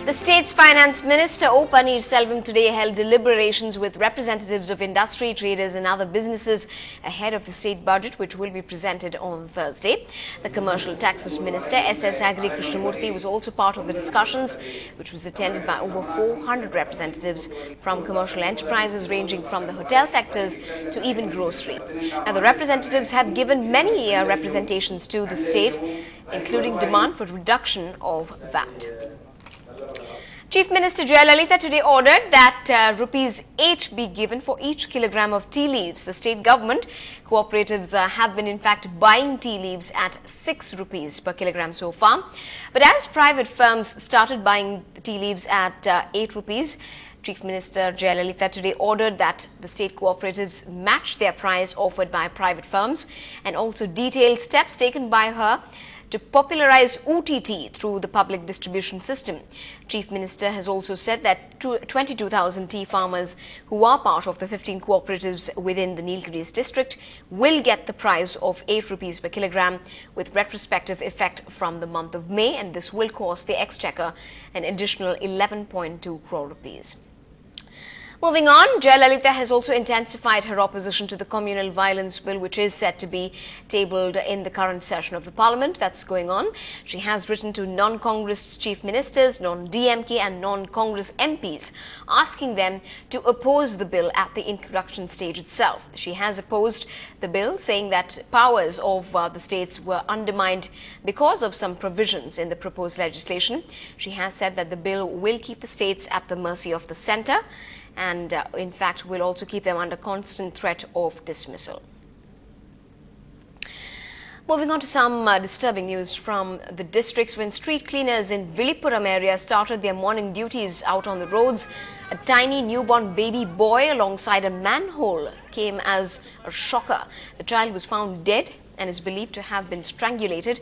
The state's finance minister O. Paneerselvam today held deliberations with representatives of industry, traders and other businesses ahead of the state budget, which will be presented on Thursday. The commercial taxes minister S.S. Agri Krishnamurthy was also part of the discussions, which was attended by over 400 representatives from commercial enterprises ranging from the hotel sectors to even grocery. Now, the representatives have given many representations to the state, including demand for reduction of VAT. Chief Minister Jayalalitha today ordered that rupees 8 be given for each kilogram of tea leaves. The state government cooperatives have been in fact buying tea leaves at 6 rupees per kilogram so far. But as private firms started buying tea leaves at 8 rupees, Chief Minister Jayalalitha today ordered that the state cooperatives match their price offered by private firms and also detailed steps taken by her to popularize OTT through the public distribution system. Chief Minister has also said that 22,000 tea farmers who are part of the 15 cooperatives within the Nilgiris district will get the price of 8 rupees per kilogram with retrospective effect from the month of May, and this will cost the exchequer an additional 11.2 crore rupees. Moving on, Jayalalitha has also intensified her opposition to the communal violence bill, which is set to be tabled in the current session of the parliament that's going on. She has written to non-Congress chief ministers, non-DMK and non-Congress MPs, asking them to oppose the bill at the introduction stage itself. She has opposed the bill, saying that powers of the states were undermined because of some provisions in the proposed legislation. She has said that the bill will keep the states at the mercy of the centre, and in fact will also keep them under constant threat of dismissal. Moving on to some disturbing news from the districts. When street cleaners in Villipuram area started their morning duties out on the roads, a tiny newborn baby boy alongside a manhole came as a shocker. The child was found dead and is believed to have been strangulated.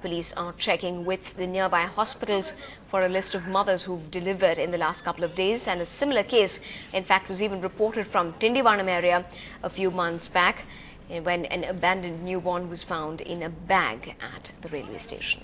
Police are checking with the nearby hospitals for a list of mothers who've delivered in the last couple of days, and a similar case in fact was even reported from Tindivanam area a few months back when an abandoned newborn was found in a bag at the railway station.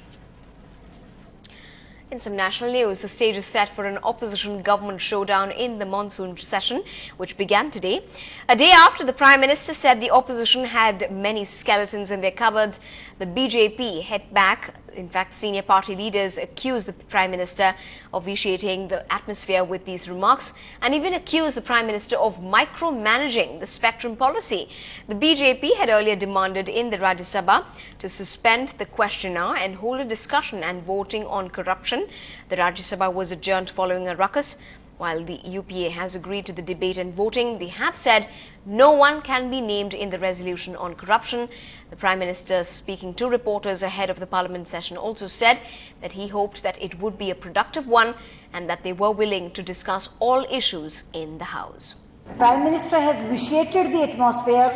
In some national news, the stage is set for an opposition government showdown in the monsoon session, which began today. A day after the Prime Minister said the opposition had many skeletons in their cupboards, the BJP hit back. In fact, senior party leaders accused the Prime Minister of vitiating the atmosphere with these remarks and even accused the Prime Minister of micromanaging the spectrum policy. The BJP had earlier demanded in the Rajya Sabha to suspend the question hour and hold a discussion and voting on corruption. The Rajya Sabha was adjourned following a ruckus. While the UPA has agreed to the debate and voting, they have said no one can be named in the resolution on corruption. The Prime Minister, speaking to reporters ahead of the Parliament session, also said that he hoped that it would be a productive one and that they were willing to discuss all issues in the House. Prime Minister has vitiated the atmosphere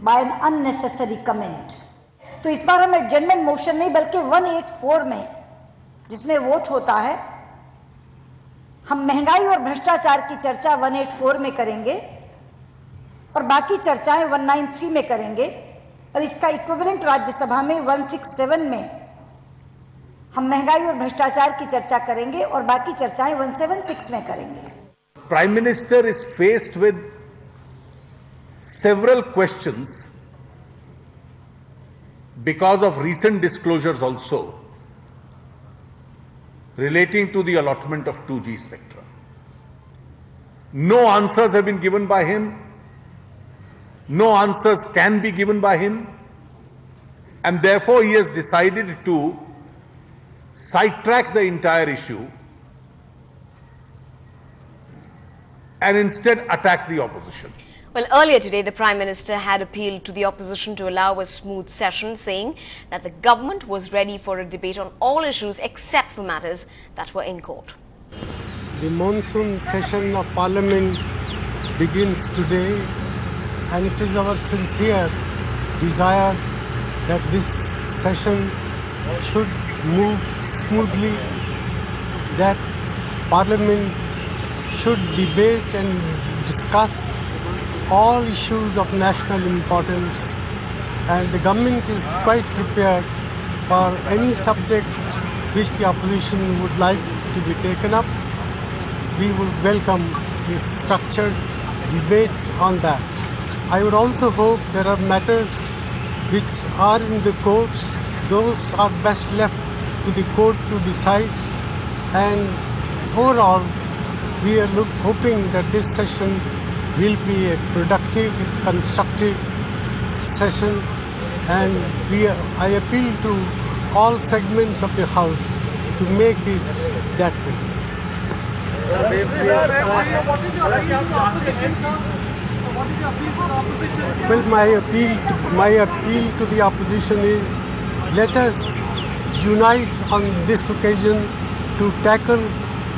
by an unnecessary comment. तो इस बार हम adjournment motion नहीं बल्कि 184 में जिसमें vote होता है, हम महंगाई और भ्रष्टाचार की चर्चा 184 में करेंगे और बाकी चर्चाएं 193 में करेंगे और इसका इक्विवेलेंट राज्यसभा में 167 में हम महंगाई और भ्रष्टाचार की चर्चा करेंगे और बाकी चर्चाएं 176 में करेंगे. Prime Minister is faced with several questions because of recent disclosures also relating to the allotment of 2G spectrum. No answers have been given by him. No answers can be given by him. And therefore he has decided to sidetrack the entire issue and instead attack the opposition. Well, earlier today, the Prime Minister had appealed to the opposition to allow a smooth session, saying that the government was ready for a debate on all issues except for matters that were in court. The monsoon session of Parliament begins today, and it is our sincere desire that this session should move smoothly, that Parliament should debate and discuss all issues of national importance, and the government is quite prepared for any subject which the opposition would like to be taken up, we would welcome a structured debate on that. I would also hope there are matters which are in the courts, those are best left to the court to decide, and overall we are hoping that this session will be a productive, constructive session, and I appeal to all segments of the House to make it that way. Well, my appeal to the opposition is, let us unite on this occasion to tackle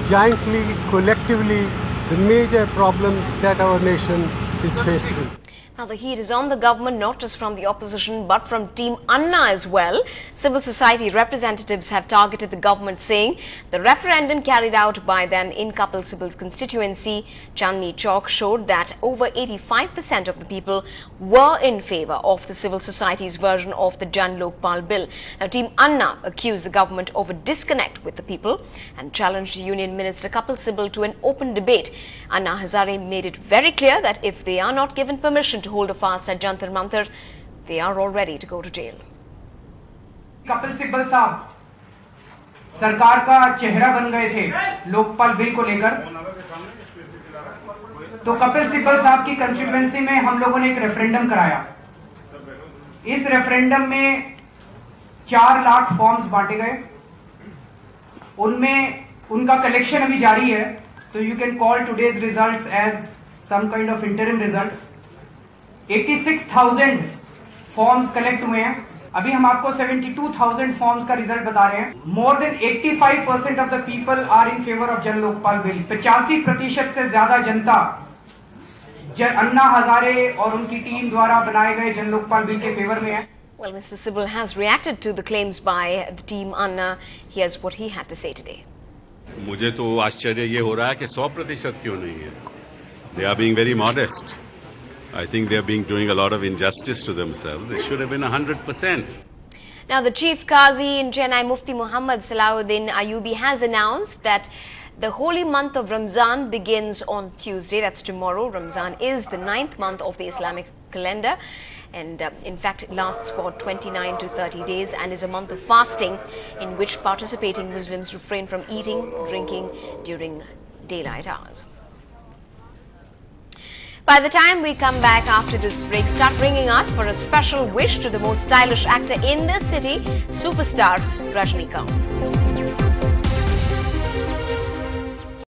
jointly, collectively, the major problems that our nation is faced with. Now, the heat is on the government, not just from the opposition, but from Team Anna as well. Civil society representatives have targeted the government, saying the referendum carried out by them in Kapil Sibal's constituency, Chandni Chowk, showed that over 85% of the people were in favour of the civil society's version of the Jan Lokpal bill. Now, Team Anna accused the government of a disconnect with the people and challenged Union Minister Kapil Sibal to an open debate. Anna Hazare made it very clear that if they are not given permission to hold a fast at Jantar Mantar, they are all ready to go to jail. Kapil Sibal साहब सरकार का चेहरा बन गए थे Lokpal bill को लेकर, तो कपिल सिब्बल साहब की कंस्टिट्यूएंसी में हम लोगों ने एक रेफरेंडम कराया। इस रेफरेंडम में 4 लाख फॉर्म्स बांटे गए, उनमें उनका कलेक्शन अभी जारी है, तो you can call today's results as some kind of interim results. 86,000 forms collect हुए हैं। अभी हम आपको 72,000 फॉर्म्स का रिजल्ट बता रहे हैं। More than 85% of the people are in favour of Jan Lokpal bill. 85% से ज्यादा जनता अन्ना हजारे और उनकी टीम द्वारा बनाए गए जन लोकपाल बिल के फेवर में है। Well, Mr. Sibal has reacted to the claims by the Team Anna. Here's what he had to say today. मुझे तो आश्चर्य ये हो रहा है कि 100% क्यों नहीं है। They are being very modest. I think they are doing a lot of injustice to themselves. They should have been 100%. Now, the Chief Qazi in Chennai, Mufti Muhammad Salahuddin Ayubi, has announced that the holy month of Ramzan begins on Tuesday. That's tomorrow. Ramzan is the 9th month of the Islamic calendar, and in fact it lasts for 29 to 30 days and is a month of fasting in which participating Muslims refrain from eating, drinking during daylight hours. By the time we come back after this break, start ringing us for a special wish to the most stylish actor in the city, superstar Rajinikanth.